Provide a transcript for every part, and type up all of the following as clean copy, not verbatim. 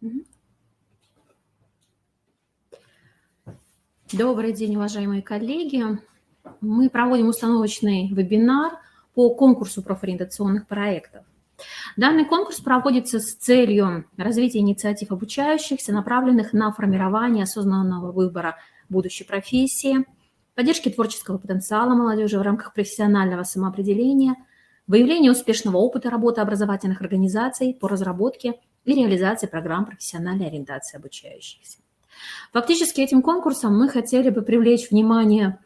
Мгм. Добрый день, уважаемые коллеги. Мы проводим установочный вебинар по конкурсу профориентационных проектов. Данный конкурс проводится с целью развития инициатив обучающихся, направленных на формирование осознанного выбора будущей профессии, поддержки творческого потенциала молодежи в рамках профессионального самоопределения, выявления успешного опыта работы образовательных организаций по разработке и реализации программ профессиональной ориентации обучающихся. Фактически этим конкурсом мы хотели бы привлечь внимание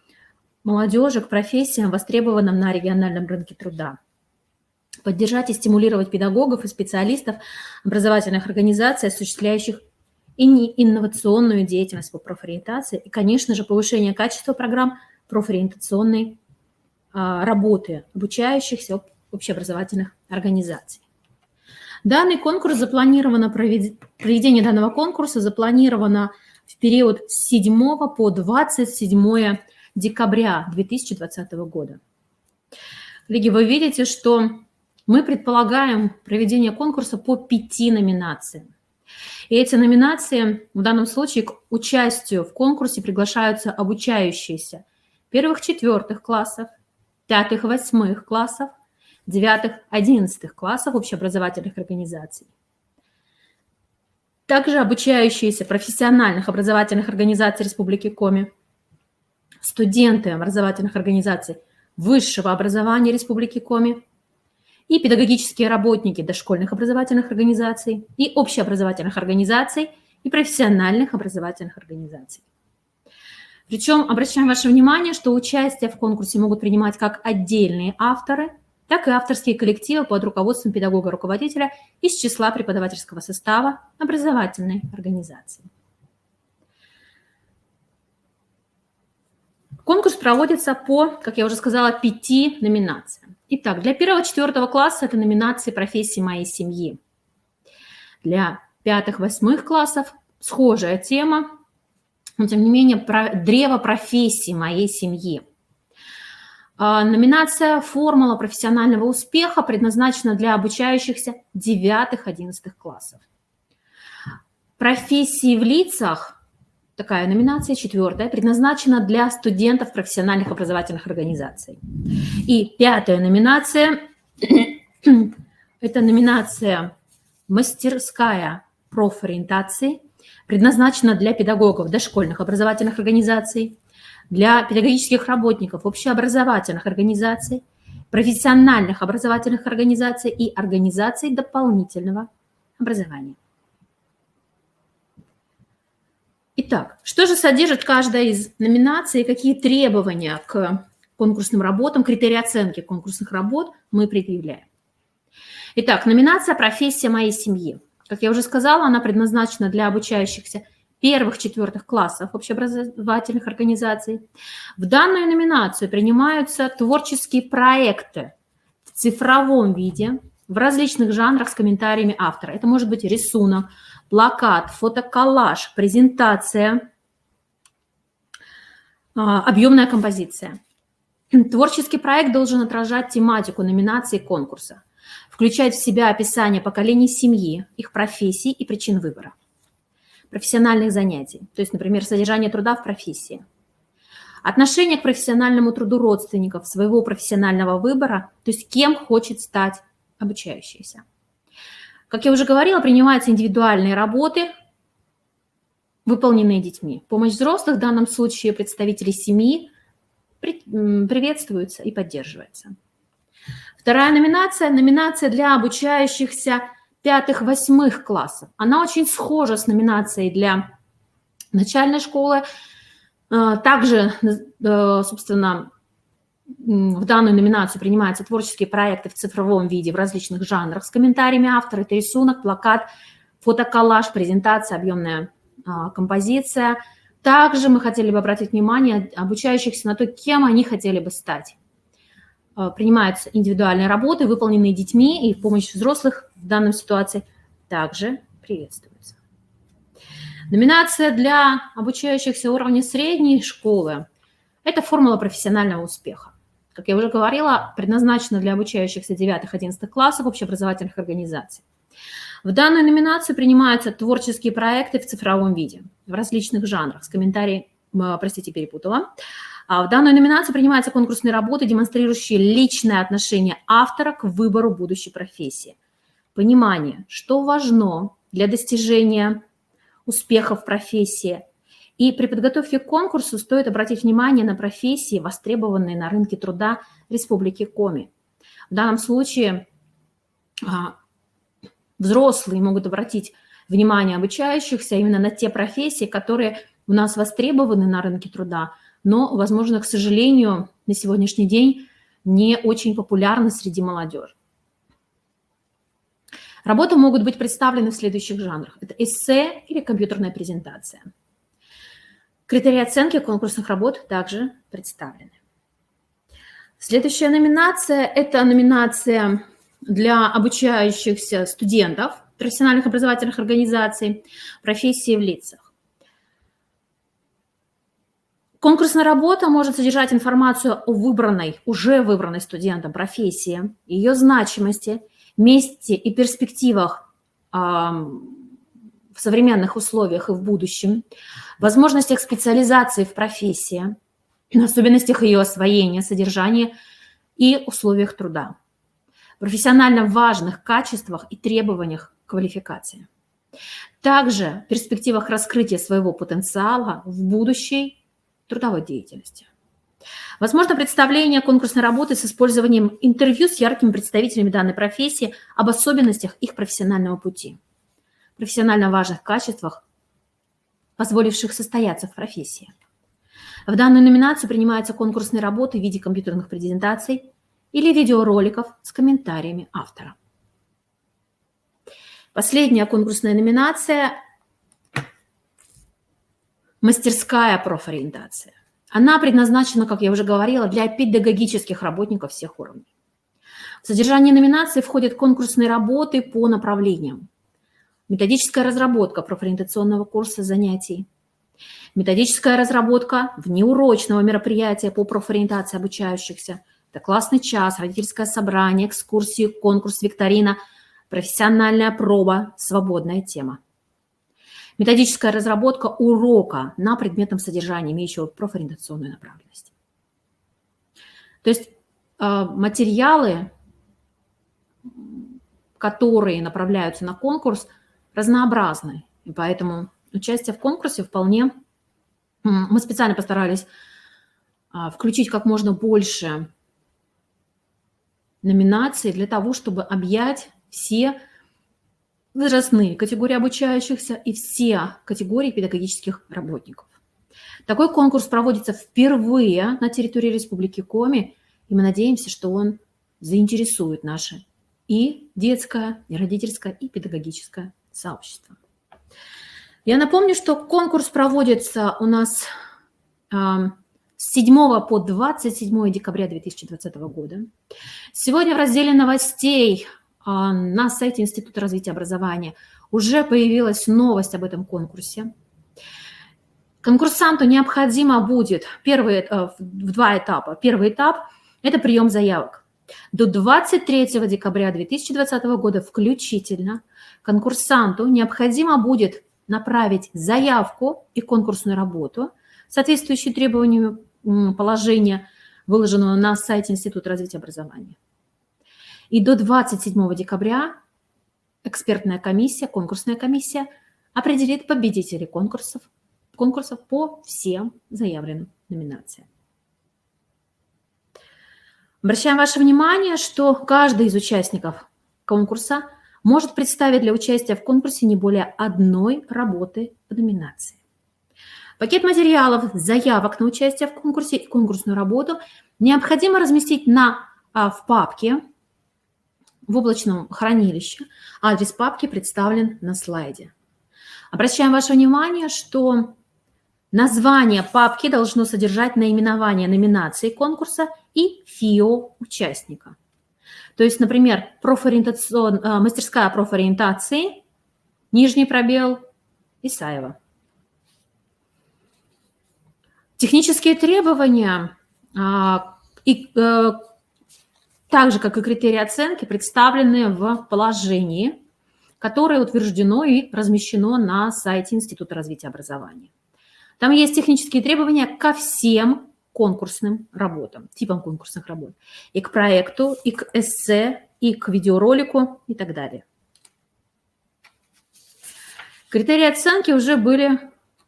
молодежи к профессиям, востребованным на региональном рынке труда, поддержать и стимулировать педагогов и специалистов образовательных организаций, осуществляющих инновационную деятельность по профориентации и, конечно же, повышение качества программ профориентационной работы обучающихся общеобразовательных организаций. Данный конкурс запланировано, проведение данного конкурса запланировано в период с 7 по 27 декабря 2020 года. Коллеги, вы видите, что мы предполагаем проведение конкурса по 5 номинациям. И эти номинации в данном случае к участию в конкурсе приглашаются обучающиеся 1-4 классов, 5-8 классов, 9-11 классов общеобразовательных организаций. Также обучающиеся профессиональных образовательных организаций Республики Коми, студенты образовательных организаций высшего образования Республики Коми и педагогические работники дошкольных образовательных организаций и общеобразовательных организаций и профессиональных образовательных организаций. Причем обращаем ваше внимание, что участие в конкурсе могут принимать как отдельные авторы, так и авторские коллективы под руководством педагога-руководителя из числа преподавательского состава образовательной организации. Конкурс проводится по, как я уже сказала, 5 номинациям. Итак, для 1-4 класса это номинации профессии моей семьи. Для 5-8 классов схожая тема, но тем не менее древо профессии моей семьи. Номинация «Формула профессионального успеха» предназначена для обучающихся 9-11 классов. Профессии в лицах, такая номинация, 4-я, предназначена для студентов профессиональных образовательных организаций. И 5-я номинация – это номинация «Мастерская профориентации», предназначена для педагогов дошкольных образовательных организаций, для педагогических работников общеобразовательных организаций, профессиональных образовательных организаций и организаций дополнительного образования. Итак, что же содержит каждая из номинаций, какие требования к конкурсным работам, критерии оценки конкурсных работ мы предъявляем? Итак, номинация «Профессия моей семьи». Как я уже сказала, она предназначена для обучающихся 1-4 классов общеобразовательных организаций. В данную номинацию принимаются творческие проекты в цифровом виде, в различных жанрах с комментариями автора. Это может быть рисунок, плакат, фотоколлаж, презентация, объемная композиция. Творческий проект должен отражать тематику номинации конкурса, включать в себя описание поколений семьи, их профессий и причин выбора, профессиональных занятий, то есть, например, содержание труда в профессии, отношение к профессиональному труду родственников, своего профессионального выбора, то есть кем хочет стать обучающийся. Как я уже говорила, принимаются индивидуальные работы, выполненные детьми. Помощь взрослых, в данном случае представителей семьи, приветствуется и поддерживается. Вторая номинация – номинация для обучающихся 5-8 классов. Она очень схожа с номинацией для начальной школы. Также, собственно, в данную номинацию принимаются творческие проекты в цифровом виде в различных жанрах с комментариями автора. Это рисунок, плакат, фотоколлаж, презентация, объемная композиция. Также мы хотели бы обратить внимание обучающихся на то, кем они хотели бы стать. Принимаются индивидуальные работы, выполненные детьми, и помощь взрослых в данной ситуации также приветствуется. Номинация для обучающихся уровня средней школы – это формула профессионального успеха. Как я уже говорила, предназначена для обучающихся 9-11 классов общеобразовательных организаций. В данную номинацию принимаются творческие проекты в цифровом виде, в различных жанрах. С комментарием, простите, перепутала. В данную номинацию принимаются конкурсные работы, демонстрирующие личное отношение автора к выбору будущей профессии. Понимание, что важно для достижения успехов в профессии. И при подготовке к конкурсу стоит обратить внимание на профессии, востребованные на рынке труда Республики Коми. В данном случае взрослые могут обратить внимание обучающихся именно на те профессии, которые у нас востребованы на рынке труда, но, возможно, к сожалению, на сегодняшний день не очень популярны среди молодежи. Работы могут быть представлены в следующих жанрах. Это эссе или компьютерная презентация. Критерии оценки конкурсных работ также представлены. Следующая номинация – это номинация для обучающихся студентов профессиональных образовательных организаций профессии в лицах. Конкурсная работа может содержать информацию о уже выбранной студентом профессии, ее значимости, месте и перспективах в современных условиях и в будущем, возможностях специализации в профессии, особенностях ее освоения, содержания и условиях труда, профессионально важных качествах и требованиях квалификации. Также в перспективах раскрытия своего потенциала в будущей трудовой деятельности. Возможно представление конкурсной работы с использованием интервью с яркими представителями данной профессии об особенностях их профессионального пути, профессионально важных качествах, позволивших состояться в профессии. В данную номинацию принимаются конкурсные работы в виде компьютерных презентаций или видеороликов с комментариями автора. Последняя конкурсная номинация – мастерская профориентация. Она предназначена, как я уже говорила, для педагогических работников всех уровней. В содержание номинации входят конкурсные работы по направлениям: методическая разработка профориентационного курса занятий, методическая разработка внеурочного мероприятия по профориентации обучающихся, это классный час, родительское собрание, экскурсии, конкурс, викторина, профессиональная проба, свободная тема. Методическая разработка урока на предметном содержании, имеющего профориентационную направленность. То есть материалы, которые направляются на конкурс, разнообразны. И поэтому участие в конкурсе вполне... Мы специально постарались включить как можно больше номинаций для того, чтобы объять все возрастные категории обучающихся и все категории педагогических работников. Такой конкурс проводится впервые на территории Республики Коми, и мы надеемся, что он заинтересует наше и детское, и родительское, и педагогическое сообщество. Я напомню, что конкурс проводится у нас с 7 по 27 декабря 2020 года. Сегодня в разделе новостей на сайте Института развития образования уже появилась новость об этом конкурсе. Конкурсанту необходимо будет в два этапа. Первый этап – это прием заявок. До 23 декабря 2020 года включительно конкурсанту необходимо будет направить заявку и конкурсную работу, соответствующие требованию положения, выложенного на сайте Института развития образования. И до 27 декабря экспертная комиссия, конкурсная комиссия определит победителей конкурсов по всем заявленным номинациям. Обращаем ваше внимание, что каждый из участников конкурса может представить для участия в конкурсе не более одной работы по номинации. Пакет материалов, заявок на участие в конкурсе и конкурсную работу необходимо разместить в папке в облачном хранилище. Адрес папки представлен на слайде. Обращаем ваше внимание, что название папки должно содержать наименование номинации конкурса и ФИО участника. То есть, например, мастерская профориентации, нижний пробел, Исаева. Технические требования, так же, как и критерии оценки, представлены в положении, которое утверждено и размещено на сайте Института развития образования. Там есть технические требования ко всем конкурсным работам, типам конкурсных работ. И к проекту, и к эссе, и к видеоролику, и так далее. Критерии оценки уже были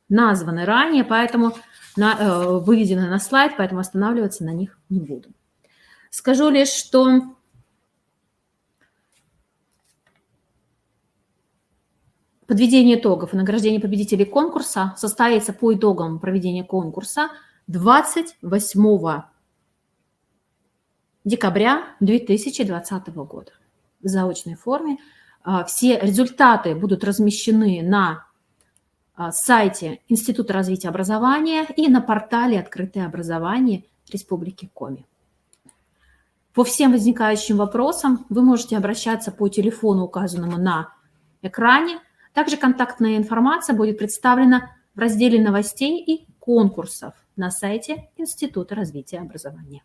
названы ранее, поэтому выведены на слайд, поэтому останавливаться на них не буду. Скажу лишь, что подведение итогов и награждение победителей конкурса состоится по итогам проведения конкурса 28 декабря 2020 года в заочной форме. Все результаты будут размещены на сайте Института развития образования и на портале «Открытое образование» Республики Коми. По всем возникающим вопросам вы можете обращаться по телефону, указанному на экране. Также контактная информация будет представлена в разделе новостей и конкурсов на сайте Института развития образования.